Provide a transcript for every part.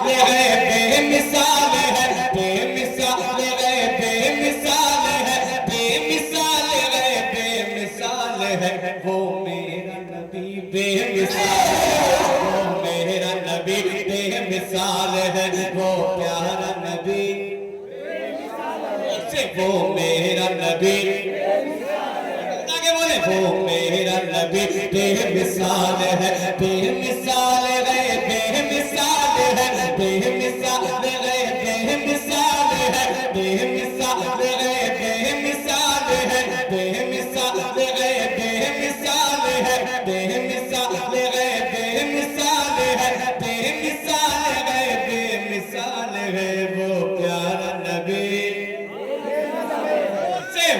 ہے بے مثال ہے بے مثال ہے بے مثال ہے بے مثال ہے بے مثال ہے وہ میرا نبی بے مثال ہے وہ میرا نبی بے مثال ہے وہ پیارا نبی وہ میرا نبی آگے بولے وہ میرا نبی بے مثال ہے بے مثال ہے بے مثال ہے بے مثال ہے بے مثال ہے بے مثال ہے بے مثال ہے بے مثال ہے بے مثال ہے بے مثال ہے بے مثال ہے بے مثال ہے بے مثال ہے وہ پیارا نبی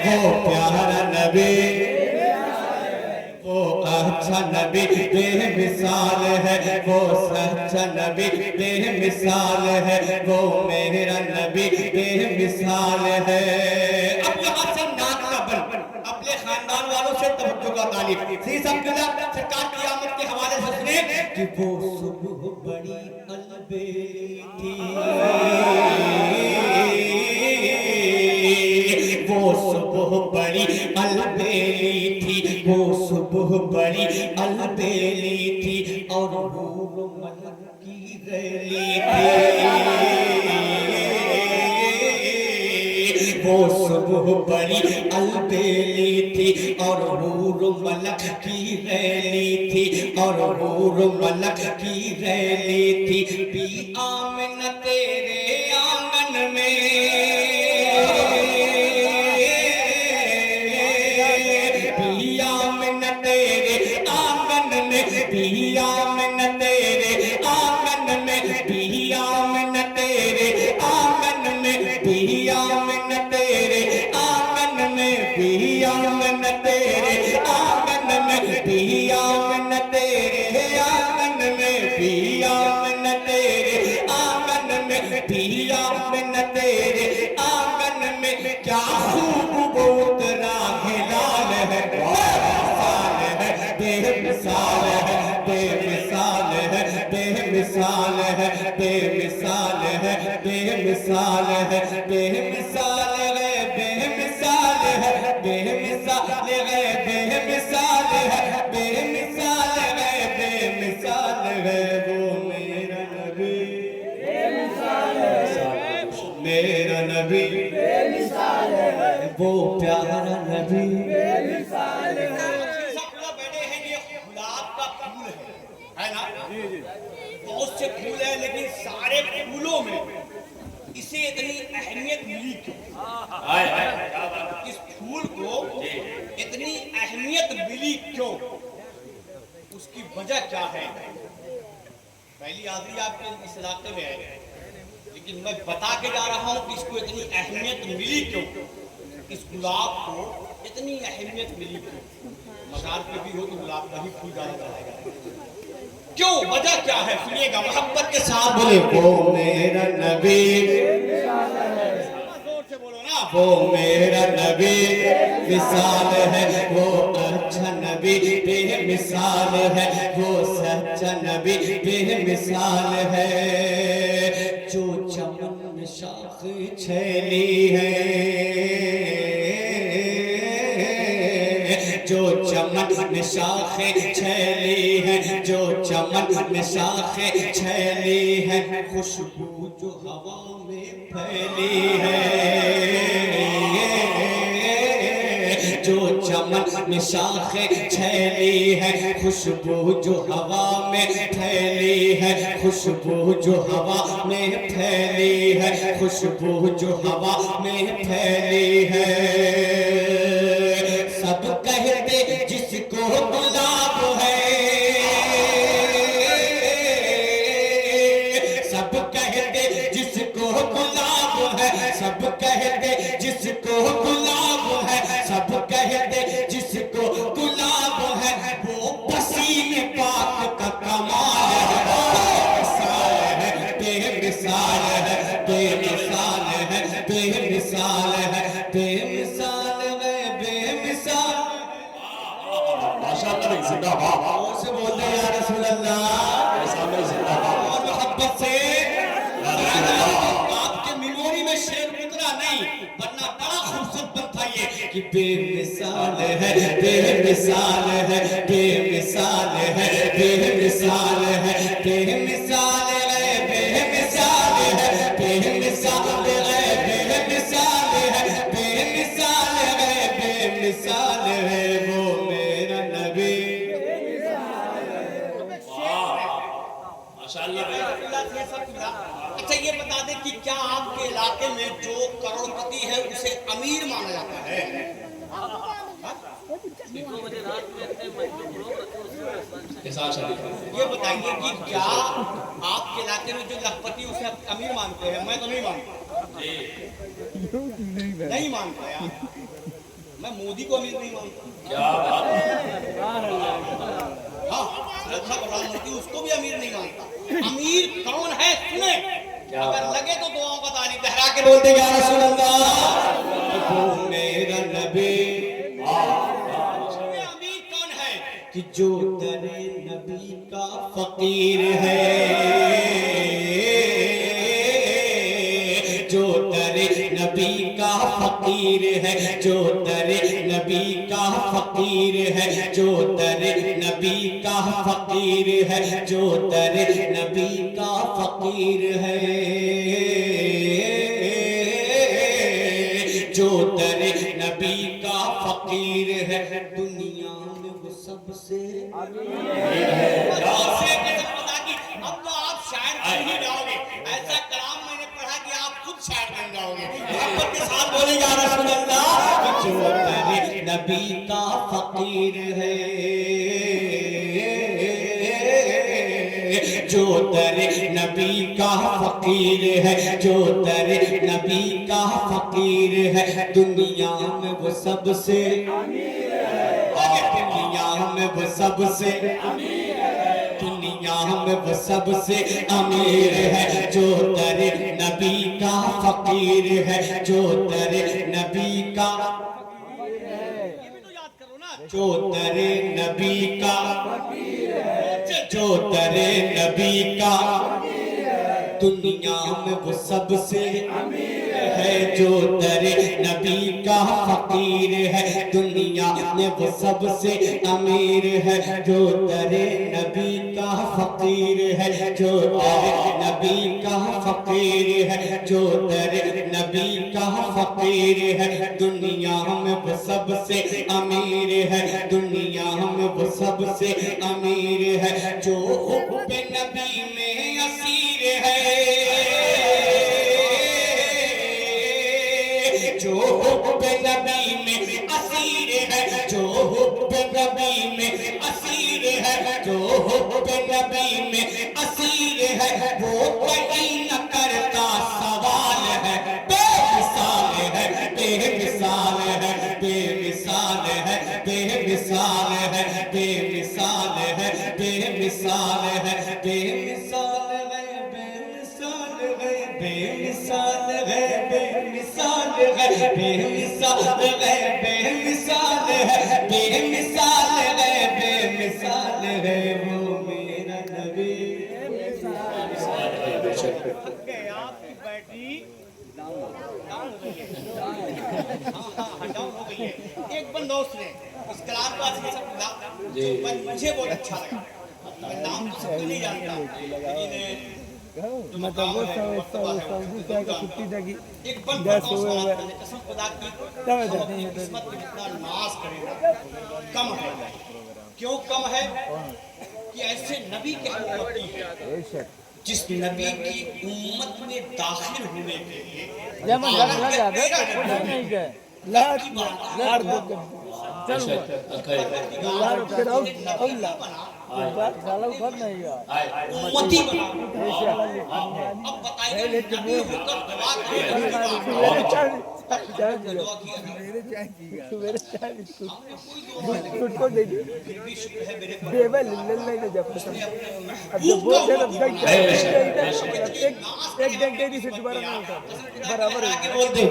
وہ پیارا نبی وہ اچھا نبی بے مثال ہے وہ سچا نبی بے مثال ہے وہ میرا نبی بے مثال ہے اب یہاں سے ناک کا بن اپنے خاندان والوں سے توجہ کا طالب سی سب قلعہ سرکار قیامت کے حوالے سے سنیں کہ وہ صبح بڑی البیلی تھی وہ صبح بڑی البیلی تھی وہ صبح بڑی البیلی تھی اور حور و ملک کی ریلی تھی وہ صبح بڑی البیلی تھی اور حور و ملک کی ریلی تھی اور حور و ملک کی ریلی تھی پی آمنہ تیرے آنگن میں پیا من تیرے آنگن میں پیا من تیرے آنگن میں پیا من تیرے آنگن میں پیا من تیرے آنگن میں پیا من تیرے آنگن میں پیا من تیرے آنگن میں پیا من تیرے آنگن میں پیا من تیرے آنگن میں کیا خوب بہت راہلال ہے بے مثال ہے بے مثال ہے بے مثال ہے بے مثال ہے بے مثال ہے بے مثال ہے بے مثال ہے بے مثال ہے بے مثال ہے بے مثال ہے بے مثال ہے وہ میرا نبی میرا نبی وہ پیارا نبی بہت سے پھول ہیں لیکن سارے پھولوں میں اسے اتنی اہمیت ملی کیوں اس پھول کو اتنی اہمیت ملی کیوں اس کی وجہ کیا ہے پہلی حاضری آپ کے اس علاقے میں ہے لیکن میں بتا کے جا رہا ہوں کہ اس کو اتنی اہمیت ملی کیوں اس گلاب کو اتنی اہمیت ملی کیوں مزار پہ بھی ہو تو گلاب کا ہی پھول ڈالا جائے گا کیوں وجہ کیا ہے سنیے گا محبت کے ساتھ بولے وہ میرا نبی زور سے بولو نا وہ میرا نبی مثال ہے وہ اچھا نبی بے مثال ہے وہ سچا نبی بے مثال ہے جو چمن میں شاخ چھیلی ہے جو چمن میں شاخیں چھیلی ہے جو چمن میں شاخیں چھیلی ہے خوشبو جو ہوا میں پھیلی ہے جو چمن میں شاخیں چھیلی ہے خوشبو جو ہوا میں پھیلی ہے خوشبو جو ہوا میں پھیلی ہے خوشبو جو ہوا میں پھیلی ہے سب کہتے جس کو گلاب ہے سب کہتے جس کو گلاب ہے سب کہتے جس کو گلاب ہے سب کہتے جس کو گلاب ہے وہ پسینے پاک کا کمال ہے بے مثال ہے بے مثال ہے بے مثال ہے بے مثال ہے بے مثال زندہ باد سے بولتے ہیں یا رسول اللہ سامنے زندہ باد محبت سے کہ بے مثال ہے، بے مثال ہے، بے مثال ہے، بے مثال ہے، بے مثال ہے، بے مثال ہے، بے مثال ہے، بے مثال ہے، بے مثال ہے، بے مثال ہے وہ میرا نبی۔ ماشاءاللہ بھائی۔ اچھا یہ بتا دیں کہ کیا آپ کے علاقے میں جو کروڑپتی ہے اسے امیر مانا جاتا ہے؟ یہ بتائیے کہ کیا آپ کے علاقے میں جو لکھپتی اسے امیر مانتے ہیں؟ میں تو نہیں مانتا، نہیں مانتا یار، میں مودی کو امیر نہیں مانتا۔ ہاں پردھان منتری اس کو بھی امیر نہیں مانتا۔ امیر کون ہے سنیں، اگر لگے تو دعاؤں کا تالی لہرا کے بولتے یا رسول اللہ وہ میرا نبی۔ امیر کون ہے؟ کہ جو در نبی کا فقیر ہے، جو در نبی کا فقیر ہے، جو در نبی کا فقیر ہے، جو در نبی کا فقیر ہے، جو در نبی کا فقیر ہے، جو در نبی کا فقیر ہے، دنیا میں وہ سب سے اب تو آپ شاعر بن ہی جاؤ گے، ایسا کلام میں نے پڑھا کہ آپ خود شاعر بن جاؤ گے۔ محبت کے ساتھ بولے یا رسول اللہ۔ جو در نبی کا فقیر ہے، جو در نبی کا فقیر ہے، جو در نبی کا فقیر ہے، دنیا میں وہ سب سے دنیا میں وہ سب سے دنیا میں وہ سب سے امیر ہے، جو در نبی کا فقیر ہے، جو در نبی کا جو در نبی کا جو در نبی کا دنیا میں وہ سب سے ہے، جو در نبی کا فقیر ہے، دنیا میں وہ سب سے امیر ہے، جو در نبی کا فقیر ہے، جو در نبی کا فقیر ہے، جو در نبی کا فقیر ہے، دنیا میں وہ سب سے امیر ہے، دنیا میں وہ سب سے امیر ہے، جو حب نبی میں اسیر ہے، جو حب نبی میں اسیر ہے، جو حب نبی میں اسیر ہے، جو حب نبی میں اسیر ہے، وہ کہیں نہ کرتا سوال ہے، بے مثال ہے، بے مثال ہے، بے مثال ہے، بے مثال ہے، بے مثال ہے، بے مثال ہے، بے مثال ہے، بے مثال ہے، بے مثال ہے، بے مثال ہے، بے مثال ہے، بے مثال ہے، بے مثال ہے، بے مثال ہے وہ میرا نبی۔ آپ کی بیٹری ڈاؤن ہو گئی ہے۔ ایک بند دوست نے اس کلام کا مجھے بہت اچھا لگا، میں نام تو سب کو نہیں جانتا، ایک بند قسم خدا کی اپنی قسمت میں جتنا ناز کرے نا کم ہے۔ کیوں کم ہے؟ کہ ایسے نبی کے امتی ہے جس نبی کی امت میں داخل ہونے کے لیے امتی بنا۔ اب بتائیے نبی ہو کر دعا کرے پھر بھی شکر ہے میرے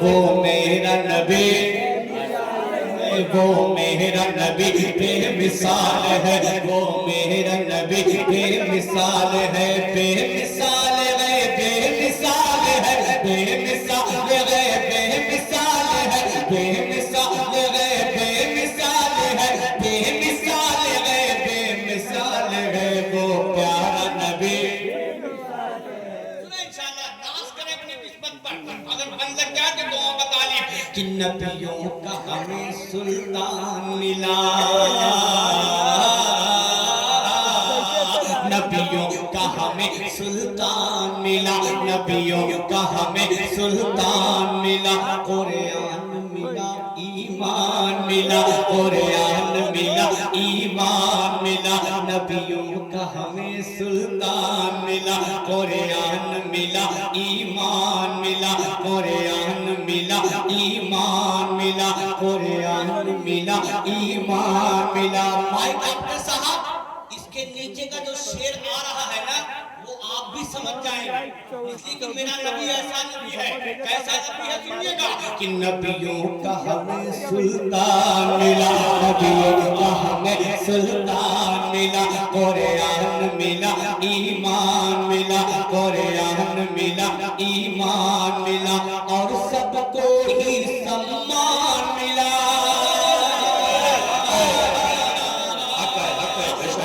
وہ میرا نبی، وہ میرا نبی بے مثال ہے، وہ میرا نبی بے مثال ہے، بے مثال ہے، بے مثال ہے، بے مثال ہے، بے مثال ہے، بے مثال من لگ جائے تو دعاؤں کا طالب کہ نبیوں کا ہمیں سلطان ملا، نبیوں کا ہمیں سلطان ملا، نبیوں کا ہمیں سلطان ملا، قرآن ملا ایمان ملا، قرآن ملا ایمان ملا، نبیوں کا ہمیں سلطان ملا، قرآن ملا ایمان ملا، قرآن ملا ایمان ملا، قرآن ملا ایمان ملا۔ بھائی ڈاکٹر صاحب اس کے نیچے کا جو شعر آ رہا ہے نا وہ آپ بھی سمجھ جائیں، اس لیے کہ میرا نبی ایسا نبی ہے، کیسا نبی ہے سنیے گا کہ نبیوں کا ہمیں سلطان ملا، نبیوں کا ہمیں سلطان ملا، قرآن ملا ایمان ملا، قرآن ملا ایمان ملا، اور سب کو ہی سمان ملا،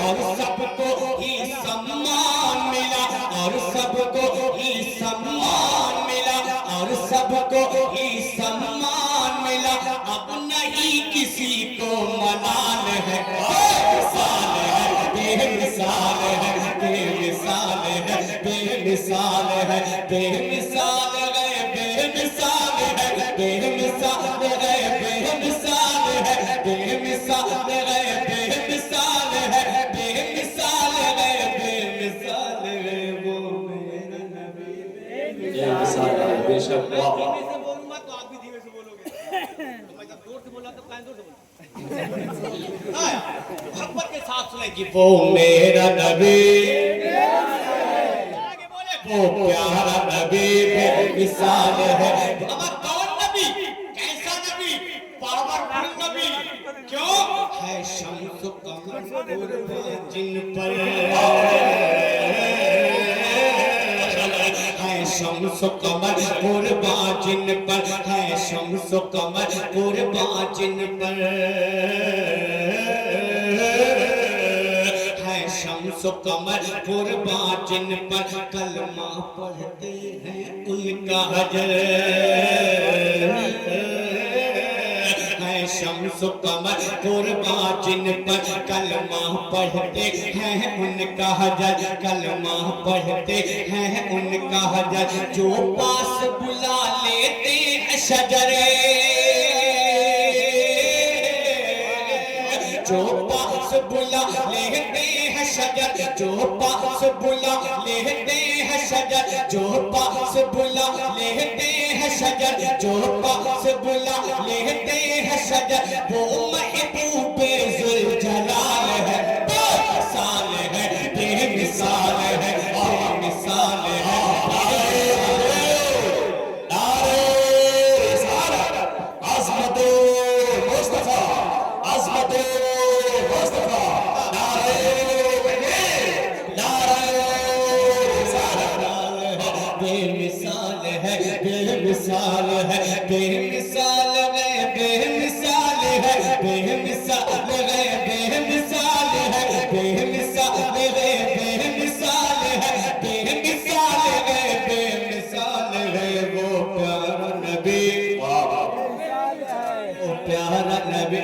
اور سب کو ہی سمان ملا، اور سب کو ہی سمان ملا، اور سب کو ہی سمان ملا، اب نہیں کسی کو ملال ہے، بے مثال ہے، بے مثال ہے، بے مثال ہے، بے مثال ہے، بے مثال ہے، بے مثال ہے، بے مثال ہے، بے مثال ہے، بے مثال ہے، بے مثال ہے، بے مثال ہے وہ میرا نبی، یہ مثال ہے بے شک واہ دھیمے سے بولوں گا تو آپ بھی دھیمے سے بولو گے، تو میں جب زور سے بولا تو کہیں زور سے بولا محبت کے ساتھ سنیں کہ وہ میرا نبی، آگے بولے وہ پیارا نبی بے مثال ہے، اب کون نبی، کیسا نبی، پاورفل نبی، کیوں ہے شمس و قمر قربان جن پر، ہے شمس و قمر قربان جن پر، ہے شمس و قمر قربان جن پر، ہے شمس و قمر قربان جن پر، کلمہ پڑھتے ہیں ان کا حجر، ہے شمس و قمر قربان جن پر، کلمہ پڑھتے ہیں ان کا حجر، کلمہ پڑھتے ہیں ان کا حجر، جو پاس بلا لیتے ہیں شجرے، جو پاس بلا لیتے ہیں شجر، جو پاس بلا لیتے ہیں شجر، جو پاس بلا لیتے ہیں شجر، جو پاس بلا لیتے ہیں شجر، وہ محبوب ذوالجلال ہے، بے مثال ہے، بے مثال ہے، بے مثال ہے، نعرہ رسالت، عظمت مصطفیٰ، عظمت مصطفیٰ، نعرہ تکبیر، نعرہ رسالت، بے مثال ہے، بے مثال ہے، بے مثال ہے، بے مثال ہے، بے مثال ہے، بے مثال ہے، بے مثال ہے، بے مثال ہے، بے مثال ہے، بے مثال ہے، وہ پیارا نبی، وہ پیارا نبی،